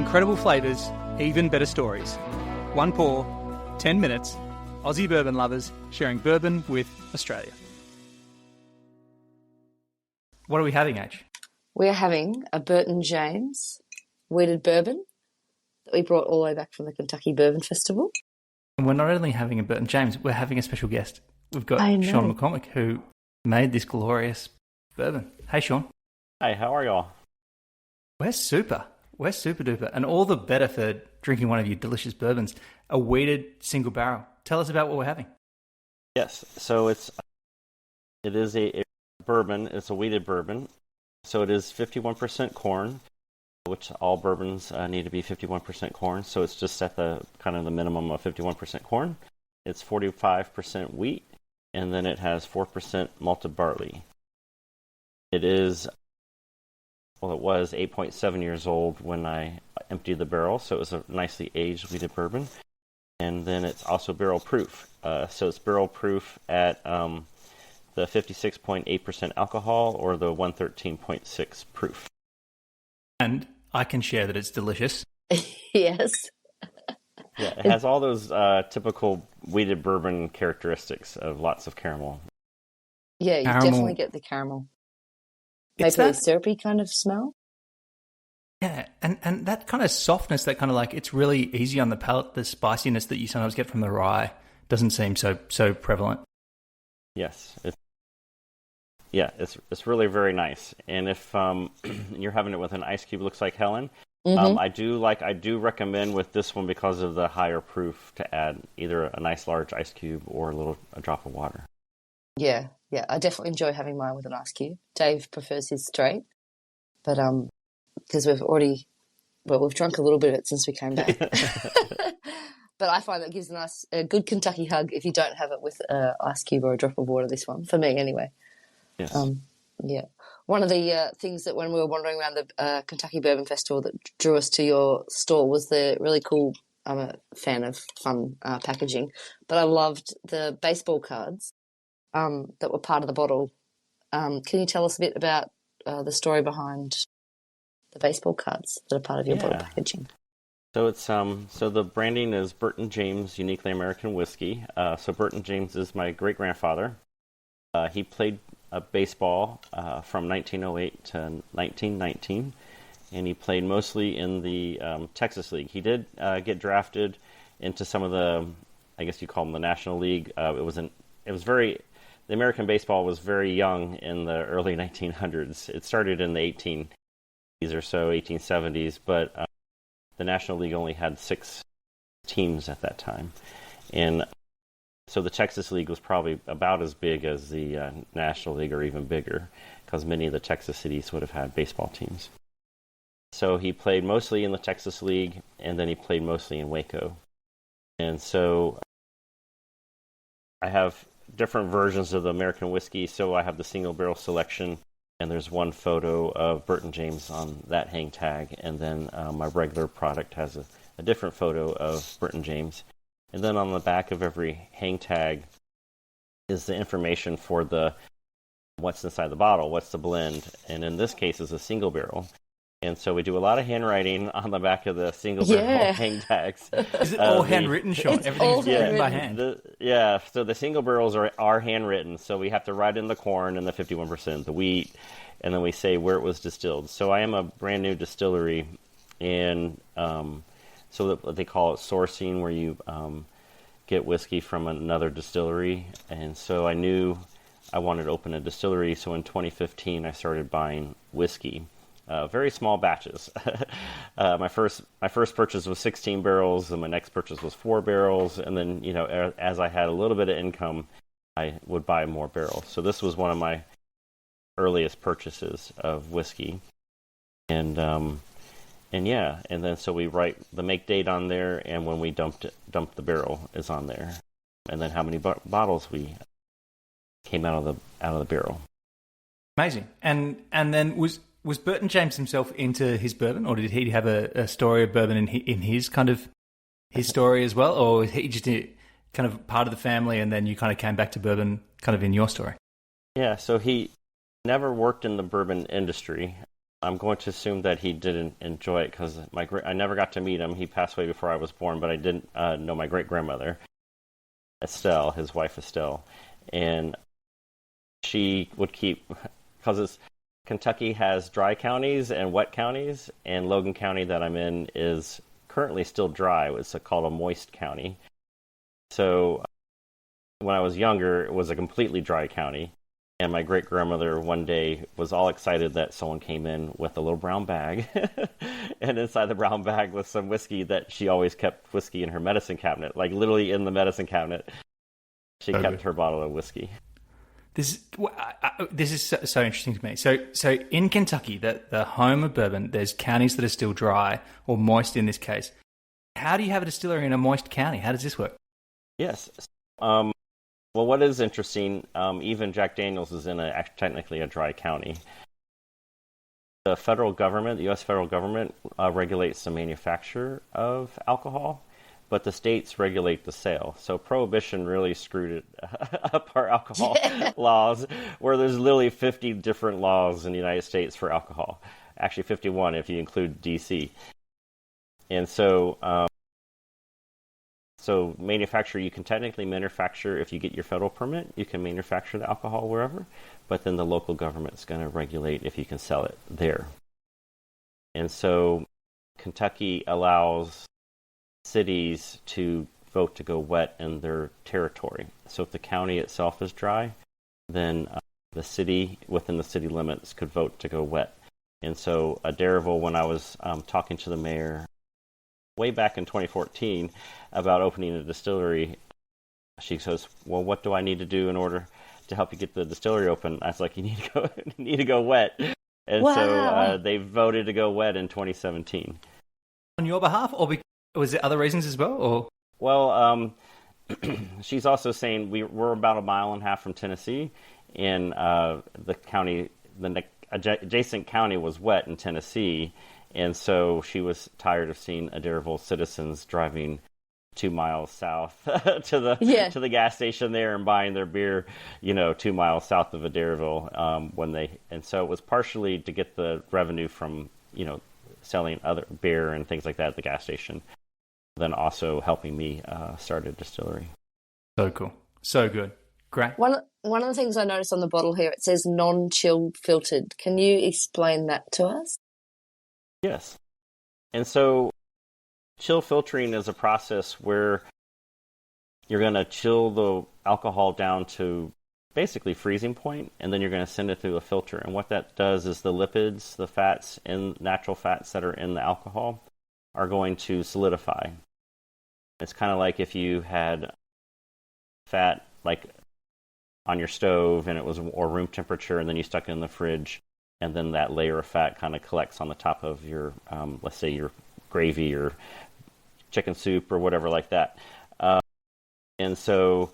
Incredible flavours, even better stories. One pour, 10 minutes. Aussie bourbon lovers sharing bourbon with Australia. What are we having, H? We're having a Burton James weeded bourbon that we brought all the way back from the Kentucky Bourbon Festival. And we're not only having a Burton James, we're having a special guest. We've got Shawn McCormick, who made this glorious bourbon. Hey, Shawn. Hey, how are y'all? We're super. We're super duper. And all the better for drinking one of your delicious bourbons. A weeded single barrel. Tell us about what we're having. Yes, so it is a bourbon. It's a weeded bourbon. So it is 51% corn, which all bourbons need to be 51% corn. So it's just at the kind of the minimum of 51% corn. It's 45% wheat, and then it has 4% malted barley. It is, well, it was 8.7 years old when I emptied the barrel, so it was a nicely aged weeded bourbon. And then it's also barrel proof. So it's barrel proof at the 56.8% alcohol or the 113.6 proof. And I can share that it's delicious. Yes. Yeah, it has all those typical weeded bourbon characteristics of lots of caramel. Yeah, you definitely get the caramel. Maybe a syrupy kind of smell. Yeah, and that kind of softness, that kind of like, it's really easy on the palate. The spiciness that you sometimes get from the rye doesn't seem so prevalent. Yes, it's really very nice. And if you're having it with an ice cube, looks like Helen. I do recommend with this one, because of the higher proof, to add either a nice large ice cube or a drop of water. Yeah, I definitely enjoy having mine with an ice cube. Dave prefers his straight, but because we've drunk a little bit of it since we came back. But I find that gives a good Kentucky hug if you don't have it with an ice cube or a drop of water, this one, for me anyway. Yes. Yeah. One of the things that when we were wandering around the Kentucky Bourbon Festival that drew us to your store was the really cool, I'm a fan of fun packaging, but I loved the baseball cards that were part of the bottle. Can you tell us a bit about the story behind the baseball cards that are part of your bottle packaging? So it's so the branding is Burton James Uniquely American Whiskey. So Burton James is my great-grandfather. He played baseball from 1908 to 1919, and he played mostly in the Texas League. He did get drafted into some of the, I guess you call them the National League. The American baseball was very young in the early 1900s. It started in the 1880s or so, 1870s, but the National League only had 6 teams at that time. And so the Texas League was probably about as big as the National League, or even bigger, because many of the Texas cities would have had baseball teams. So he played mostly in the Texas League, and then he played mostly in Waco. And so I have different versions of the American whiskey. So I have the single barrel selection, and there's one photo of Burton James on that hang tag. And then my regular product has a different photo of Burton James. And then on the back of every hang tag is the information for what's inside the bottle, what's the blend. And in this case, it's a single barrel. And so we do a lot of handwriting on the back of the single barrel hang tags. Is it all handwritten, Shawn? Everything's written by hand? So the single barrels are handwritten. So we have to write in the corn and the 51%, the wheat, and then we say where it was distilled. So I am a brand new distillery, and so what they call it sourcing, where you get whiskey from another distillery. And so I knew I wanted to open a distillery. So in 2015, I started buying whiskey. Very small batches. My first purchase was 16 barrels, and my next purchase was 4 barrels. And then, as I had a little bit of income, I would buy more barrels. So this was one of my earliest purchases of whiskey. And then so we write the make date on there, and when we dumped the barrel is on there, and then how many bottles we came out of the barrel. Amazing. And then was Burton James himself into his bourbon, or did he have a story of bourbon in his kind of his story as well, or was he just kind of part of the family, and then you kind of came back to bourbon kind of in your story? Yeah, so he never worked in the bourbon industry. I'm going to assume that he didn't enjoy it because I never got to meet him. He passed away before I was born, but I didn't know my great-grandmother, Estelle, his wife Estelle. And she would keep, because Kentucky has dry counties and wet counties, and Logan County that I'm in is currently still dry. It's called a moist county. So when I was younger, it was a completely dry county. And my great-grandmother one day was all excited that someone came in with a little brown bag. And inside the brown bag was some whiskey that she always kept whiskey in her medicine cabinet, like literally in the medicine cabinet. She kept her bottle of whiskey. This is so interesting to me. So in Kentucky, the home of bourbon, there's counties that are still dry or moist in this case. How do you have a distillery in a moist county? How does this work? Yes. Well, what is interesting, even Jack Daniel's is in technically a dry county. The federal government, the U.S. federal government, regulates the manufacture of alcohol, but the states regulate the sale. So Prohibition really screwed up our alcohol laws, where there's literally 50 different laws in the United States for alcohol. Actually, 51 if you include D.C. And so... So manufacture, you can technically manufacture, if you get your federal permit, you can manufacture the alcohol wherever, but then the local government's going to regulate if you can sell it there. And so Kentucky allows cities to vote to go wet in their territory. So if the county itself is dry, then the city, within the city limits, could vote to go wet. And so Adairsville, when I was talking to the mayor way back in 2014 about opening a distillery, she says, well, what do I need to do in order to help you get the distillery open? I was like, you need to go wet. And so they voted to go wet in 2017. On your behalf, or was there other reasons as well? Or well, she's also saying we're about a mile and a half from Tennessee, and the county, the adjacent county was wet in Tennessee. And so she was tired of seeing Adairsville citizens driving 2 miles south to the gas station there and buying their beer, 2 miles south of Adairsville and so it was partially to get the revenue from, selling other beer and things like that at the gas station, then also helping me start a distillery. So cool. So good. Great. One of the things I noticed on the bottle here, it says non-chill filtered. Can you explain that to us? Yes. And so chill filtering is a process where you're going to chill the alcohol down to basically freezing point, and then you're going to send it through a filter. And what that does is the lipids, the fats, and natural fats that are in the alcohol are going to solidify. It's kind of like if you had fat like on your stove and it was or room temperature, and then you stuck it in the fridge. And then that layer of fat kind of collects on the top of your, let's say, your gravy or chicken soup or whatever like that. And so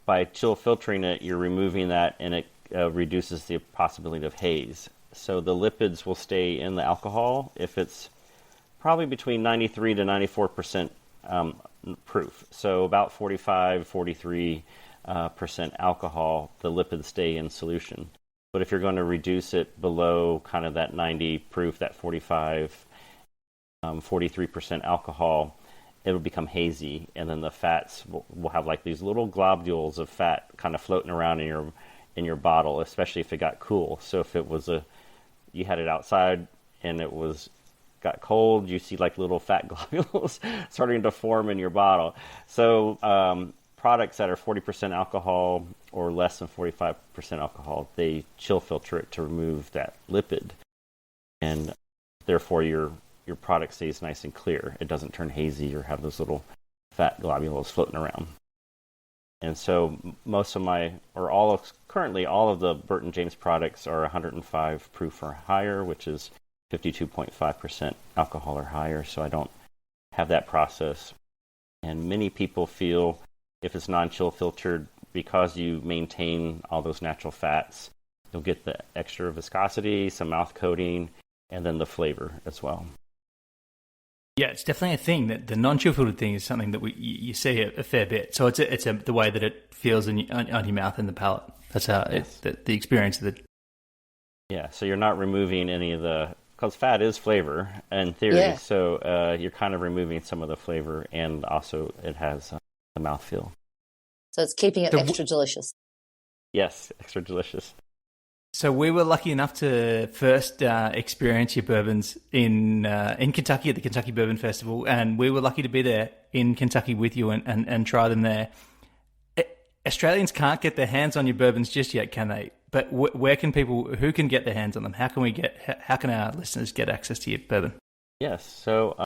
by chill filtering it, you're removing that, and it reduces the possibility of haze. So the lipids will stay in the alcohol if it's probably between 93 to 94% proof. So about 45, 43% alcohol, the lipids stay in solution. But if you're going to reduce it below kind of that 90 proof, that 45, 43% alcohol, it will become hazy. And then the fats will have like these little globules of fat kind of floating around in your bottle, especially if it got cool. So if it was you had it outside and it got cold, you see like little fat globules starting to form in your bottle. So products that are 40% alcohol or less than 45% alcohol, they chill filter it to remove that lipid, and therefore your product stays nice and clear. It doesn't turn hazy or have those little fat globules floating around. And so currently all of the Burton James products are 105 proof or higher, which is 52.5% alcohol or higher. So I don't have that process. And many people feel if it's non-chill filtered, because you maintain all those natural fats, you'll get the extra viscosity, some mouth coating, and then the flavor as well. Yeah, it's definitely a thing. That the non-chill filtered thing is something that you see a fair bit. So it's the way that it feels on your mouth and the palate. That's how the experience of it. Yeah, so you're not removing any of the because fat is flavor in theory, Yeah. so you're kind of removing some of the flavor, and also it has the mouthfeel. So it's keeping it extra delicious. Yes, extra delicious. So we were lucky enough to first experience your bourbons in Kentucky at the Kentucky Bourbon Festival, and we were lucky to be there in Kentucky with you and try them there. Australians can't get their hands on your bourbons just yet, can they? But who can get their hands on them? How can our listeners get access to your bourbon? Yes, so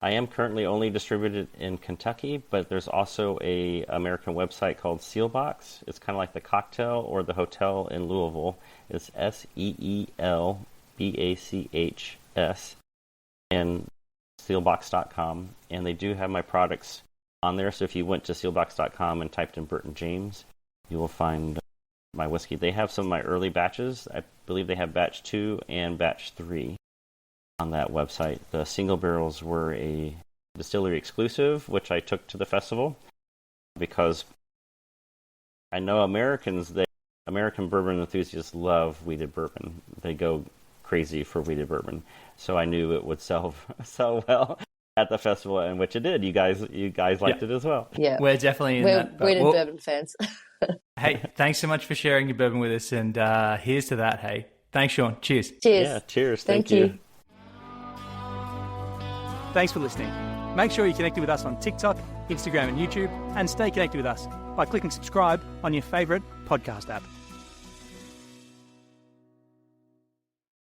I am currently only distributed in Kentucky, but there's also a American website called Sealbox. It's kind of like the cocktail or the hotel in Louisville. It's SEELBACHS and sealbox.com, and they do have my products on there. So if you went to sealbox.com and typed in Burton James, you will find my whiskey. They have some of my early batches. I believe they have batch 2 and batch 3 on that website. The single barrels were a distillery exclusive, which I took to the festival because I know American bourbon enthusiasts love wheated bourbon. They go crazy for wheated bourbon. So I knew it would sell well at the festival, and which it did. You guys liked it as well. Yeah, we're definitely in that. We're bourbon fans. Hey, thanks so much for sharing your bourbon with us, and here's to that. Hey, thanks, Shawn. Cheers. Cheers. Yeah, cheers. Thank you. Thanks for listening. Make sure you're connected with us on TikTok, Instagram, and YouTube, and stay connected with us by clicking subscribe on your favourite podcast app.